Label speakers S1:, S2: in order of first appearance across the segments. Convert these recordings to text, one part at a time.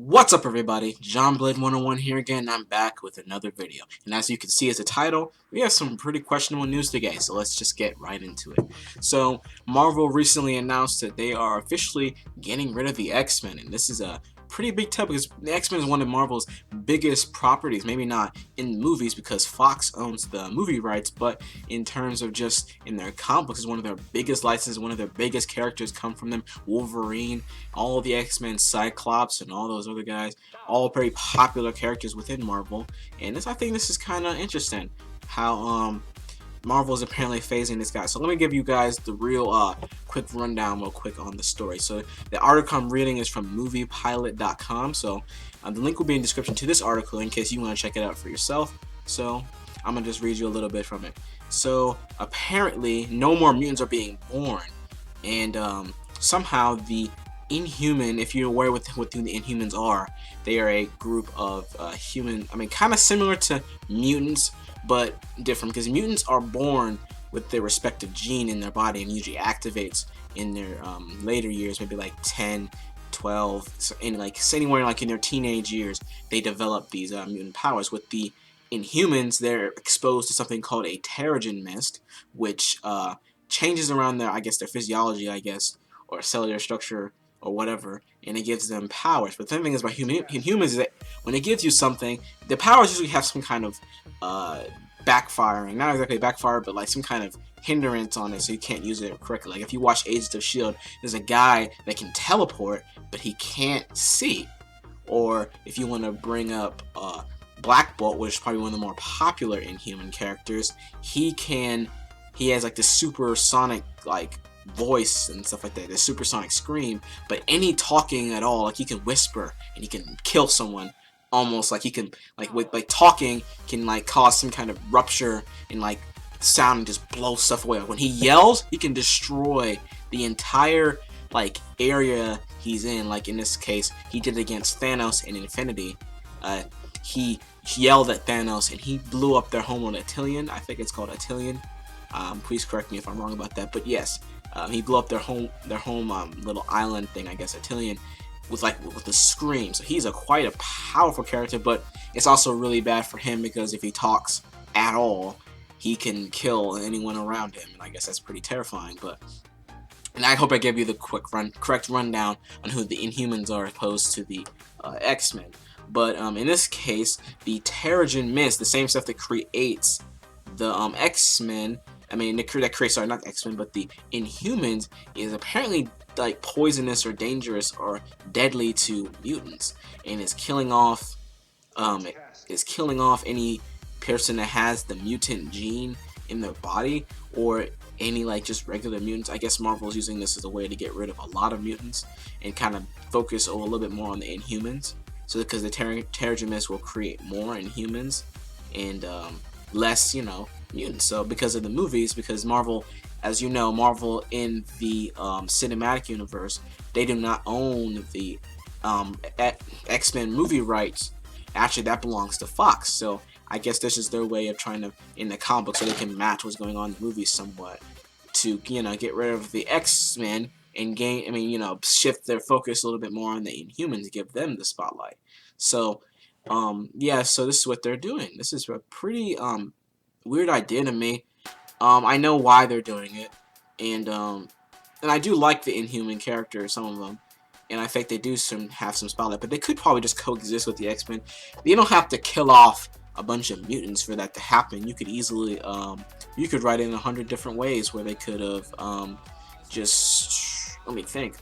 S1: What's up, everybody? John Blade 101 here again, and I'm back with another video. And as you can see as the title, we have some pretty questionable news today, so let's just get right into it. So, Marvel recently announced that they are officially getting rid of the X-Men, and this is a pretty big topic because the X-Men is one of Marvel's biggest properties, maybe not in movies because Fox owns the movie rights, but in terms of just in their comic books, is one of their biggest licenses, one of their biggest characters come from them. Wolverine, all the X-Men, Cyclops, and all those other guys, all very popular characters within Marvel. And I think this is kind of interesting how Marvel is apparently phasing this guy. So let me give you guys the real quick rundown real quick on the story. So the article I'm reading is from moviepilot.com. So the link will be in the description to this article in case you want to check it out for yourself. So I'm going to just read you a little bit from it. So apparently no more mutants are being born. And somehow the Inhuman, if you're aware what who the Inhumans are, they are a group of kind of similar to mutants, but different because mutants are born with their respective gene in their body and usually activates in their later years, maybe like 10, 12, so anywhere like in their teenage years, they develop these mutant powers. With the Inhumans, they're exposed to something called a Terrigen mist, which changes around their physiology, or cellular structure or whatever, and it gives them powers. But the thing is about humans is that when it gives you something, the powers usually have some kind of backfiring, not exactly backfire, but like some kind of hindrance on it, so you can't use it correctly. Like if you watch Agents of S.H.I.E.L.D., there's a guy that can teleport, but he can't see. Or if you want to bring up Black Bolt, which is probably one of the more popular Inhuman characters, he has like this supersonic voice and stuff like that, the supersonic scream, but any talking at all, like he can whisper and he can kill someone, almost like he can with talking can cause some kind of rupture and sound and just blow stuff away. When he yells, he can destroy the entire area he's in. Like in this case, he did it against Thanos in Infinity. He yelled at Thanos and he blew up their home on Attilan. I think it's called Attilan. Please correct me if I'm wrong about that, but yes, he blew up their home little island thing, Attilan, with a scream. So he's quite a powerful character, but it's also really bad for him because if he talks at all, he can kill anyone around him, and I guess that's pretty terrifying. And I hope I gave you the correct rundown on who the Inhumans are opposed to the X-Men. But in this case, the Terrigen Mist, the same stuff that creates the X-Men, that creates, sorry, not X-Men, but the Inhumans, is apparently poisonous or dangerous or deadly to mutants, and is killing off any person that has the mutant gene in their body, or any just regular mutants. I guess Marvel's using this as a way to get rid of a lot of mutants and kind of focus a little bit more on the Inhumans. So because the Terrigen Mist will create more Inhumans and less, mutants. So because of the movies, because Marvel, as you know, Marvel in the cinematic universe, they do not own the X-Men movie rights. Actually, that belongs to Fox. So I guess this is their way of trying to, in the comic book, so they can match what's going on in the movies somewhat, to get rid of the X-Men and shift their focus a little bit more on the Inhumans, give them the spotlight. So yeah, so this is what they're doing. This is a pretty weird idea to me. I know why they're doing it, and I do like the Inhuman characters, some of them, and I think they do have some spotlight, but they could probably just coexist with the X-Men. You don't have to kill off a bunch of mutants for that to happen. You could easily, you could write in 100 different ways where they could have, let me think,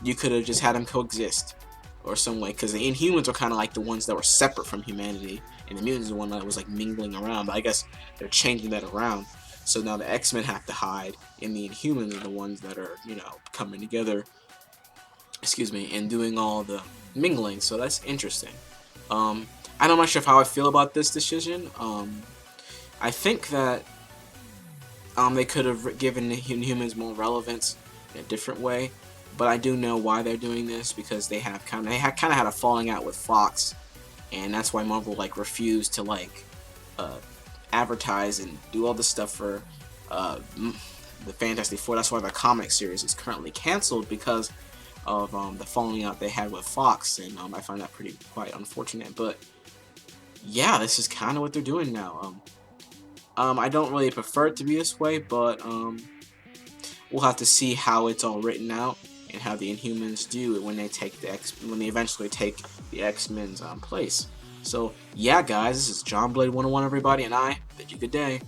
S1: you could have just had them coexist or some way, because the Inhumans are kind of like the ones that were separate from humanity, and the mutants are the one that was mingling around, but I guess they're changing that around. So now the X-Men have to hide, and the Inhumans are the ones that are, coming together, and doing all the mingling. So that's interesting. I'm not sure how I feel about this decision. I think that they could have given the Inhumans more relevance in a different way, but I do know why they're doing this, because they kind of had a falling out with Fox, and that's why Marvel refused to advertise and do all this stuff for the Fantastic Four. That's why the comic series is currently canceled, because of the falling out they had with Fox, and I find that quite unfortunate. But yeah, this is kind of what they're doing now. I don't really prefer it to be this way, but we'll have to see how it's all written out and how the Inhumans do when they take when they eventually take the X-Men's place. So yeah, guys, this is John Blade 101, everybody, and I bid you good day.